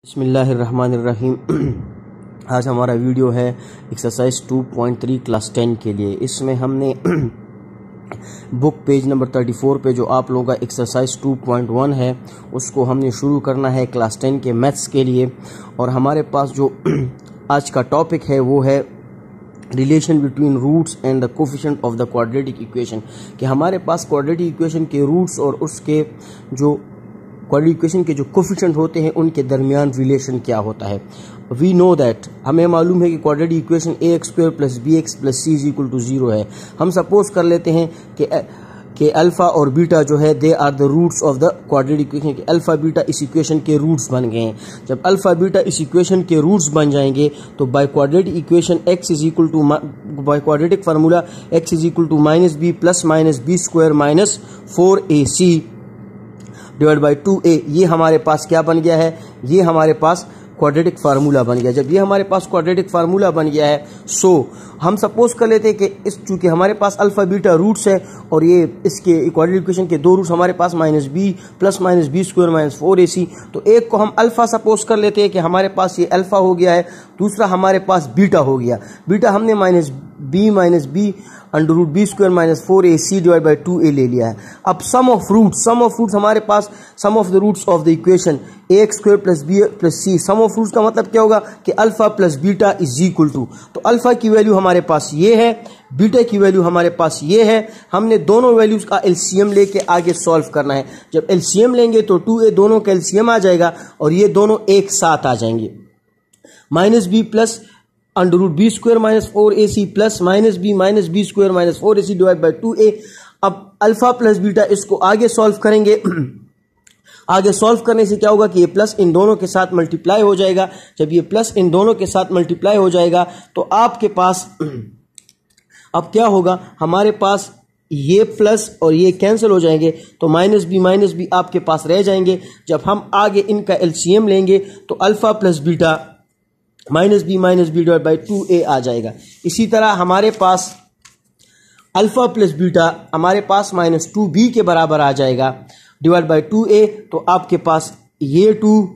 बिस्मिल्लाहिर्रहमानिर्रहीम। आज हमारा वीडियो है एक्सरसाइज 2.3 क्लास 10 के लिए। इसमें हमने बुक पेज नंबर 34 पे जो आप लोगों का एक्सरसाइज 2.1 है उसको हमने शुरू करना है क्लास 10 के मैथ्स के लिए। और हमारे पास जो आज का टॉपिक है वो है relation between roots and the coefficient of the quadratic equation, कि हमारे पास क्वाड्रेटिक इक्वेशन के रूट्स और उसके जो क्वाड्रेटिक इक्वेशन के जो कोफिशिएंट होते हैं उनके दरमियान रिलेशन क्या होता है। वी नो दैट, हमें मालूम है कि quadratic equation ax² + bx + c = 0 है। हम सपोज कर लेते हैं कि अल्फा और बीटा जो है they are the roots of the quadratic equation, कि अल्फा बीटा इस इक्वेशन के रूट्स बन गए हैं। जब अल्फा बीटा इस इक्वेशन के रूट्स बन जाएंगे तो by quadratic equation by quadratic formula x = -b ± b² - 4ac / 2a, ये हमारे पास क्या बन गया है, ये हमारे पास क्वाड्रेटिक फार्मूला बन गया। जब ये हमारे पास क्वाड्रेटिक फार्मूला बन गया है हम सपोज कर लेते हैं कि इस चूंकि हमारे पास अल्फा बीटा रूट्स है और ये इसके क्वाड्रेटिक इक्वेशन के दो रूट्स हमारे पास -b ± b² - 4ac, तो एक को हम अल्फा सपोज कर लेते हैं कि हमारे पास ये अल्फा हो गया है, दूसरा हमारे पास बीटा हो गया। बीटा हमने -b - b √b² - 4ac / 2a ले लिया है। अब सम ऑफ रूट्स हमारे पास sum of the roots of the equation ax² + b + c। Sum of roots का मतलब क्या होगा कि अल्फा प्लस बीटा = तो अल्फा की वैल्यू हमारे पास ये है, बीटा की वैल्यू हमारे पास ये है। हमने दोनों वैल्यूज का एलसीएम लेके आगे सॉल्व करना है। जब एलसीएम लेंगे तो 2a दोनों का एलसीएम आ जाएगा और ये दोनों एक साथ आ जाएंगे। -b + √b² - 4ac + -b - b² - 4ac / 2a। अब अल्फा प्लस बीटा इसको आगे सॉल्व करेंगे। आगे सॉल्व करने से क्या होगा कि ये प्लस इन दोनों के साथ मल्टीप्लाई हो जाएगा। जब ये प्लस इन दोनों के साथ मल्टीप्लाई हो जाएगा तो आपके पास अब क्या होगा, हमारे पास ये प्लस और ये कैंसिल हो जाएंगे तो -b - b आपके पास रह जाएंगे। जब हम आगे इनका एलसीएम लेंगे तो alpha plus beta -b - b / 2a आ जाएगा। इसी तरह हमारे पास अल्फा प्लस बीटा हमारे पास -2b के बराबर आ जाएगा / 2a। तो आपके पास ये 2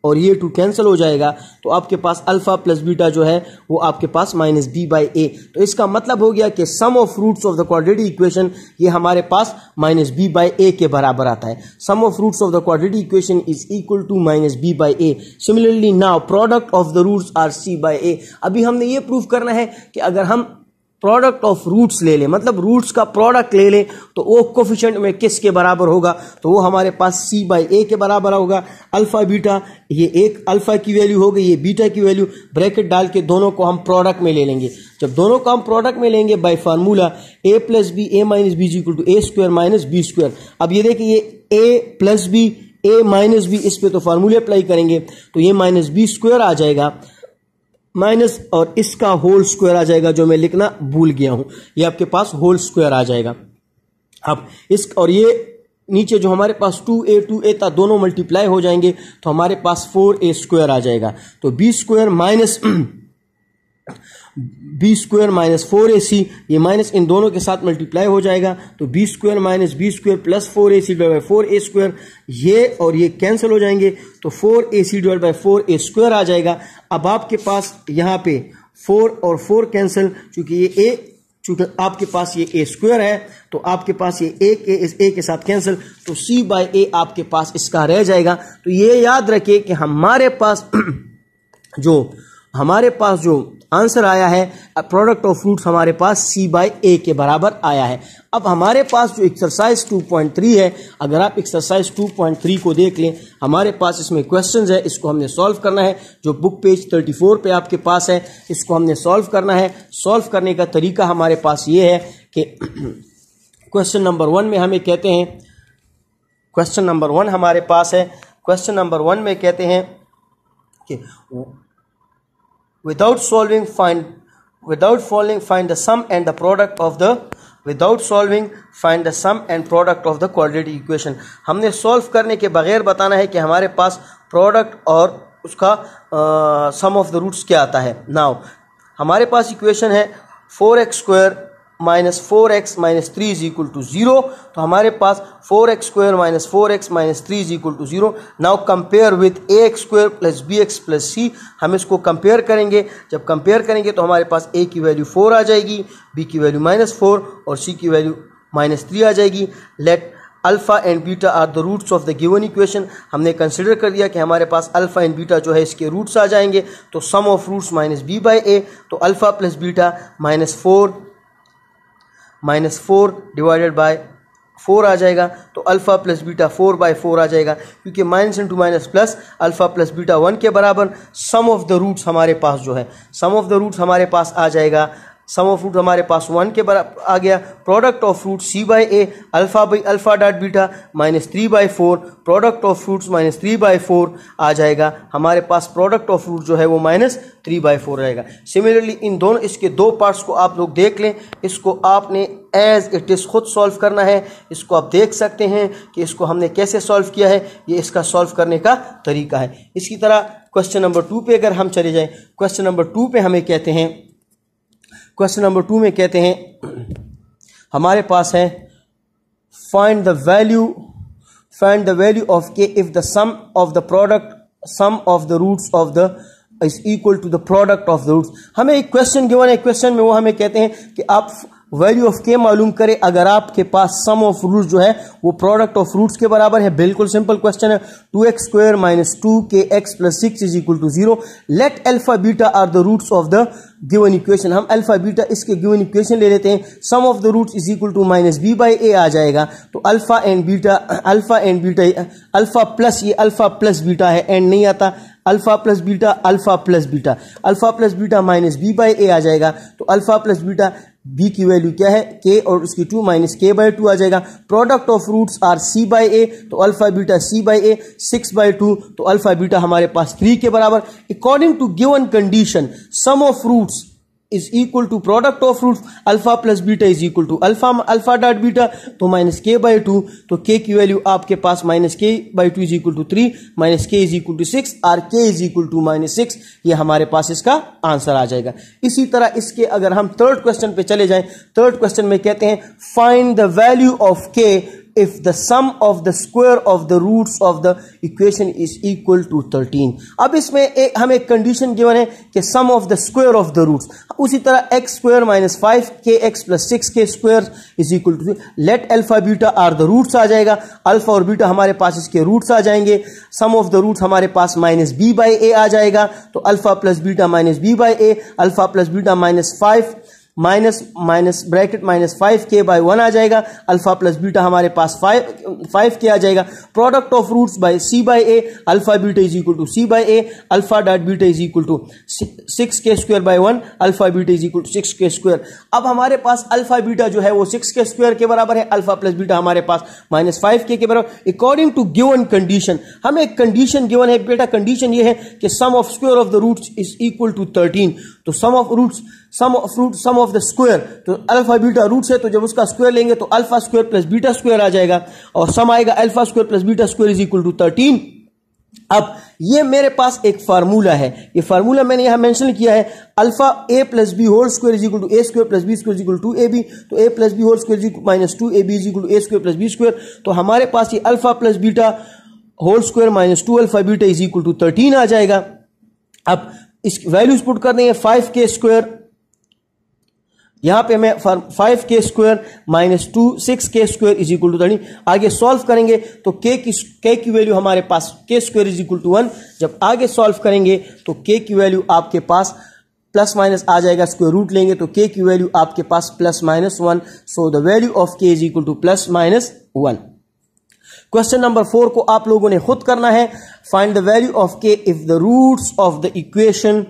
और ये 2 कैंसिल हो जाएगा तो आपके पास अल्फा प्लस बीटा जो है वो आपके पास -b/a। तो इसका मतलब हो गया कि sum of roots of the quadratic equation ये हमारे पास -b/a के बराबर आता है। Sum of roots of the quadratic equation is equal to -b/a। Similarly now product of the roots are c/a। अभी हमने ये प्रूव करना है कि अगर हम प्रोडक्ट ऑफ रूट्स ले लें, मतलब रूट्स का प्रोडक्ट ले लें, तो वो कोफिशिएंट में किसके बराबर होगा, तो वो हमारे पास c/a के बराबर होगा। अल्फा बीटा, ये एक अल्फा की वैल्यू हो गई, ये बीटा की वैल्यू, ब्रैकेट डाल के दोनों को हम प्रोडक्ट में ले लेंगे। जब दोनों को हम प्रोडक्ट में लेंगे bye formula a + b a - b = a² - b²। अब ये देखिए ये a + b a - b, इस पे तो फार्मूले अप्लाई करेंगे तो ये -b² आ जाएगा माइनस और इसका होल स्क्वायर आ जाएगा, जो मैं लिखना भूल गया हूं, ये आपके पास होल स्क्वायर आ जाएगा। अब इस और ये नीचे जो हमारे पास 2a था दोनों मल्टीप्लाई हो जाएंगे तो हमारे पास 4a² आ जाएगा। तो b² - 4ac, ये माइनस इन दोनों के साथ मल्टीप्लाई हो जाएगा तो b² - b² + 4ac / 4a², ये और ये कैंसिल हो जाएंगे तो 4ac / 4a² आ जाएगा। अब आपके पास यहाँ पे 4 और 4 कैंसिल, चूंकि आपके पास ये a² है तो आपके पास ये इस a के साथ कैंसिल, तो c/a आपके पास इसका रह जाएगा। तो ये याद रखिए कि हमारे पास जो आंसर आया है प्रोडक्ट ऑफ रूट्स हमारे पास c/a के बराबर आया है। अब हमारे पास जो एक्सरसाइज 2.3 है, अगर आप एक्सरसाइज 2.3 को देख लें, हमारे पास इसमें क्वेश्चंस है, इसको हमने सॉल्व करना है। जो बुक पेज 34 पे आपके पास है इसको हमने सॉल्व करना है। सॉल्व करने का तरीका हमारे पास ये है कि क्वेश्चन नंबर 1 में हमें कहते हैं, क्वेश्चन नंबर 1 हमारे पास है। क्वेश्चन नंबर 1 में कहते हैं कि without solving find the sum and the product of the quadratic equation। हमने सॉल्व करने के बगैर बताना है कि हमारे पास प्रोडक्ट और उसका सम ऑफ द रूट्स क्या आता है। नाउ हमारे पास इक्वेशन है 4x² minus 4x minus 3 is equal to 0। तो हमारे पास 4x square minus 4x minus 3 is equal to 0। Now compare with ax square plus bx plus c। हम इसको कंपेयर करेंगे, जब कंपेयर करेंगे तो हमारे पास a की वैल्यू 4 आ जाएगी, b की वैल्यू माइनस 4 और c की वैल्यू माइनस 3 आ जाएगी। Let alpha and beta are the roots of the given equation. हमने कंसिडर कर दिया कि हमारे पास अल्फा एंड बीटा जो है इसके रूट्स आ जाएंगे। तो sum of roots minus b by a, तो alpha plus beta minus 4 divided by 4 आ जाएगा। तो अल्फा प्लस बीटा 4 बाई 4 आ जाएगा, क्योंकि minus into minus plus alpha plus beta 1 के बराबर। सम ऑफ द रूट्स हमारे पास जो है, सम ऑफ द रूट्स हमारे पास आ जाएगा, सम ऑफ रूट हमारे पास 1 के बराबर आ गया। Product of root c by a alpha by alpha dot beta minus 3 by 4, product of roots minus 3 by 4 आ जाएगा। हमारे पास प्रोडक्ट ऑफ रूट जो है वो माइनस 3 बाई 4 रहेगा। सिमिलरली इन दोनों, इसके दो पार्ट्स को आप लोग देख लें। इसको आपने एज इट इज़ खुद सॉल्व करना है। इसको आप देख सकते हैं कि इसको हमने कैसे सॉल्व किया है, ये इसका सॉल्व करने का तरीका है। इसी तरह क्वेश्चन नंबर 2 पे अगर हम चले जाएं, क्वेश्चन नंबर 2 पे हमें कहते हैं, क्वेश्चन नंबर 2 में कहते हैं हमारे पास है find the value of k if the sum of the roots of the is equal to the product of the roots. हमें एक क्वेश्चन गिवन है, क्वेश्चन में वो हमें कहते हैं कि आप वैल्यू ऑफ के मालूम करें अगर आपके पास सम ऑफ रूट्स जो है वो प्रोडक्ट ऑफ रूट्स के बराबर है। बिल्कुल सिंपल क्वेश्चन है। 2x square minus 2kx plus 6 is equal to 0। Let alpha beta are the roots of the given equation. हम अल्फा बीटा इसके गिवन इक्वेशन ले लेते हैं। Sum of the roots is equal to minus b by a आ जाएगा। तो alpha plus, ये alpha plus beta है, एंड नहीं आता, alpha plus beta minus b by a आ जाएगा। तो अल्फा प्लस बीटा, बी की वैल्यू क्या है के और उसकी 2 माइनस के बाई 2 आ जाएगा। Product of roots are c by a, तो alpha beta c by a 6 by 2, तो अल्फा बीटा हमारे पास 3 के बराबर। According to given condition sum of roots is equal to product of roots, alpha plus beta is equal to alpha dot beta, तो minus k by 2, तो k की value आपके पास minus k by 2 is equal to 3, minus के is equal to 6 और के is equal to minus 6। ये हमारे पास इसका आंसर आ जाएगा। इसी तरह इसके अगर हम थर्ड क्वेश्चन पे चले जाएं, थर्ड क्वेश्चन में कहते हैं फाइंड द वैल्यू ऑफ के if the sum of the square of the roots of the equation is equal to 13। अब इसमें हमें एक कंडीशन गिवन है कि sum of the square of the roots, उसी तरह x square minus 5kx plus 6k square is equal to, let alpha beta are the roots आ जाएगा। अल्फा और बीटा हमारे पास इसके रूट्स आ जाएंगे। सम ऑफ द रूट्स हमारे पास माइनस बी बाई ए आ जाएगा। तो alpha plus beta minus b by a, alpha plus beta minus 5 minus bracket minus 5k by 1 आ जाएगा। अल्फा प्लस बीटा हमारे पास 5k आ जाएगा। Product of roots by c by a, alpha beta is equal to c by a, alpha dot beta is equal to 6k square by 1, alpha beta is equal to 6k square. अब हमारे पास alpha beta जो है वो 6k square के बराबर है, alpha plus beta हमारे पास माइनस 5k के बराबर। अकॉर्डिंग टू गिवन कंडीशन, हमें एक कंडीशन गिवन है बेटा, कंडीशन ये है कि sum of square of the roots is equal to 13। तो सम ऑफ द स्क्वायर, तो अल्फा बीटा रूट्स है, तो जब उसका स्क्वायर लेंगे तो alpha square plus beta square आ जाएगा और सम आएगा alpha square plus beta square is equal to 13। अब ये मेरे पास एक फार्मूला है, ये फार्मूला मैंने यहां मेंशन किया है, alpha a plus b whole square is equal to a square plus b square is equal to a b. तो a plus b whole square is equal minus 2ab is equal to a square plus b square. तो हमारे पास ये alpha plus beta whole square minus 2 alpha beta is equal to 13 आ जाएगा। अब इस values put कर देंगे, 5k स्क्वायर, यहां पे हमें 5k square minus 6k square is equal to 13। आगे सॉल्व करेंगे तो k की वैल्यू हमारे पास k square is equal to 1। जब आगे सॉल्व करेंगे तो k की वैल्यू आपके पास प्लस माइनस आ जाएगा, स्क्वायर रूट लेंगे तो k की वैल्यू आपके पास plus minus 1। So the value of k is equal to plus minus 1। Question number 4 को आप लोगों ने खुद करना है। Find the value of k if the roots of the equation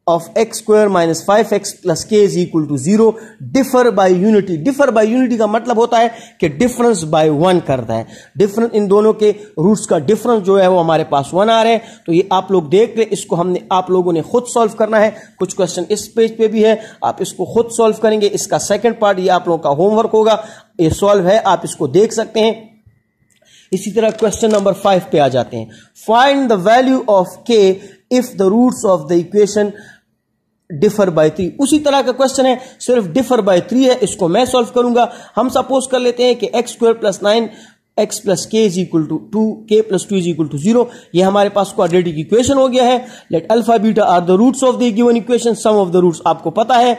of x square minus 5x plus k is equal to 0 differ by unity। differ by unity का मतलब होता है कि difference by 1 करता है। difference इन दोनों के रूट्स का difference जो है वो हमारे पास 1 आ रहे हैं। तो ये आप लोग देख ले, इसको हमने आप लोगों ने खुद सॉल्व करना है। कुछ क्वेश्चन इस पेज पे भी है, आप इसको खुद सॉल्व करेंगे। इसका सेकंड पार्ट ये आप लोगों का होमवर्क होगा, ये सॉल्व है, आप इसको देख सकते हैं। इसी तरह क्वेश्चन नंबर 5 पे आ जाते हैं। Find the value of k if the roots of the equation differ by 3। उसी तरह का क्वेश्चन है, सिर्फ डिफर बाय 3 है, इसको मैं सॉल्व करूंगा। हम सपोज कर लेते हैं कि x square plus 9 x plus k is equal to 2, k plus 2 is equal to 0। ये हमारे पास क्वाड्रेटिक इक्वेशन हो गया है। Let alpha beta are the roots of the given equation, sum of the roots आपको पता है,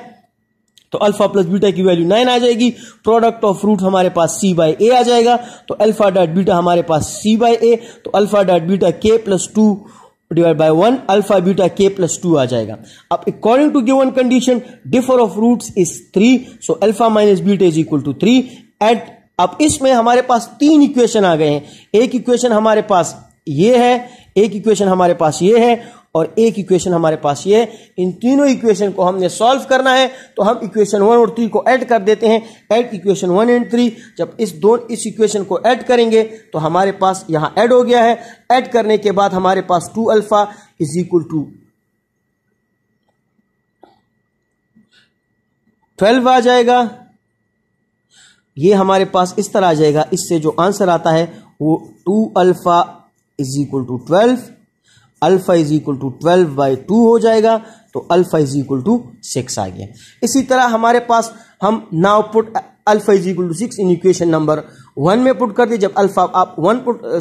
तो अल्फा प्लस बीटा की वैल्यू 9 आ जाएगी। प्रोडक्ट ऑफ रूट हमारे पास c बाय a आ जाएगा, तो अल्फा डॉट बीटा हमारे पास c बाय a, तो alpha dot beta k plus 2 divide by 1 alpha beta k plus 2 आ जाएगा। अब according to given condition differ of roots is 3, so alpha minus beta is equal to 3 एट। अब इसमें हमारे पास 3 इक्वेशन आ गए हैं। एक इक्वेशन हमारे पास ये है, एक इक्वेशन हमारे पास ये है, और एक इक्वेशन हमारे पास ये है। इन तीनों इक्वेशन को हमने सॉल्व करना है, तो हम इक्वेशन 1 और 3 को ऐड कर देते हैं। Add equation 1 and 3। जब इस इक्वेशन को ऐड करेंगे तो हमारे पास यहां ऐड हो गया है। ऐड करने के बाद हमारे पास 2 अल्फा इज इक्वल टू 12 आ जाएगा। ये हमारे पास इस तरह आ जाएगा। इससे जो आंसर आता है वो 2 alpha is equal to 12, alpha is equal to 12 by 2 हो जाएगा, तो अल्फा इज इक्वल टू 6 आ गया। इसी तरह हमारे पास हम now put alpha is equal to 6 in equation number 1 में पुट कर दिए। जब अल्फा आप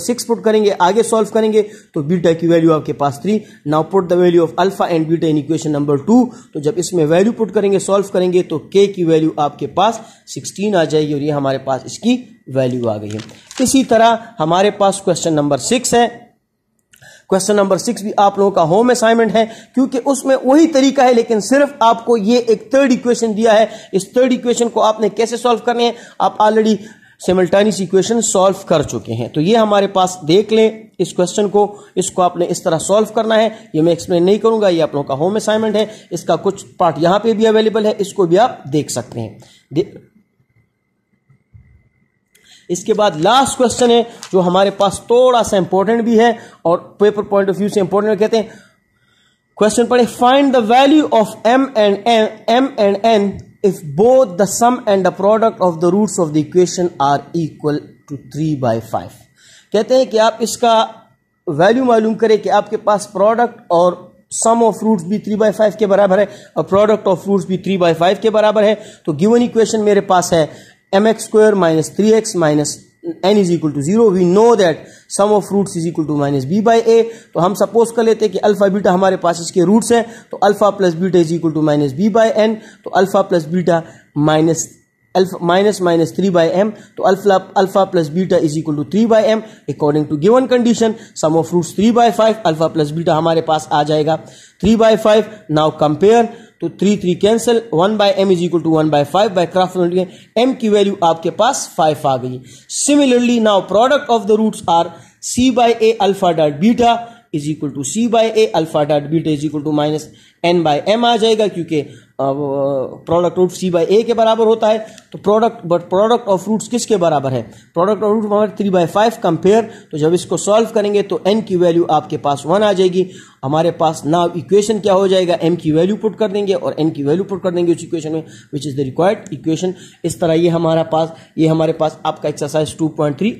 6 पुट करेंगे, आगे सॉल्व करेंगे, तो बीटा की वैल्यू आपके पास 3। Now put the value of alpha and beta in equation number 2, तो जब इसमें वैल्यू पुट करेंगे, सॉल्व करेंगे, तो k की वैल्यू आपके पास 16 आ जाएगी, और ये हमारे पास इसकी वैल्यू आ गई है। इसी तरह हमारे पास क्वेश्चन नंबर 6 है। क्वेश्चन नंबर 6 भी आप लोगों का होम असाइनमेंट है, क्योंकि उसमें वही तरीका है, लेकिन सिर्फ आपको ये एक थर्ड इक्वेशन दिया है। इस थर्ड इक्वेशन को आपने कैसे सॉल्व करने हैं, आप ऑलरेडी सिमल्टेनियस इक्वेशन सॉल्व कर चुके हैं। तो ये हमारे पास देख लें इस क्वेश्चन को, इसको आपने इस तरह सॉल्व करना है। ये मैं एक्सप्लेन नहीं करूंगा, ये आप लोगों का होम असाइनमेंट है। इसका कुछ पार्ट यहां पे भी अवेलेबल है, इसको भी आप देख सकते हैं। इसके बाद लास्ट क्वेश्चन है जो हमारे पास थोड़ा सा इंपॉर्टेंट भी है और पेपर पॉइंट ऑफ व्यू से इंपॉर्टेंट कहते हैं। क्वेश्चन पढ़े, find the value of m and n if both the sum and the product of the roots of the equation are equal to 3/5। कहते हैं कि आप इसका वैल्यू मालूम करें कि आपके पास प्रोडक्ट और सम ऑफ रूट्स भी 3/5 के बराबर है और प्रोडक्ट ऑफ रूट्स भी 3/5 के बराबर है। तो गिवन इक्वेशन मेरे पास है mx square minus 3x minus n is equal to 0। We know that sum of roots is equal to minus b by a। तो हम सपोज कर लेते हैं कि अल्फा बीटा हमारे पास इसके रूट्स हैं, तो alpha plus beta is equal to minus b by n। तो alpha plus beta minus 3 by m, तो alpha plus beta is equal to 3 by m according to given condition. Sum of roots 3/5, alpha plus beta हमारे पास आ जाएगा 3/5। Now compare, तो 3 cancel, 1 by m is equal to 1/5 by क्राफ्ट m की value आपके पास 5 आ गई। Similarly now product of the roots are c by a alpha dot beta is equal to c by a alpha dot beta is equal to minus n by m आ जाएगा, क्योंकि product root c by a के बराबर होता है। तो product of roots किसके बराबर है? प्रोडक्ट ऑफ रूट हमारे 3/5 कंपेयर। तो जब इसको सॉल्व करेंगे तो n की वैल्यू आपके पास 1 आ जाएगी। हमारे पास नाउ इक्वेशन क्या हो जाएगा, m की वैल्यू पुट कर देंगे और n की वैल्यू पुट कर देंगे उस इक्वेशन में, which is the required equation. इस तरह ये हमारे पास आपका एक्सरसाइज 2.3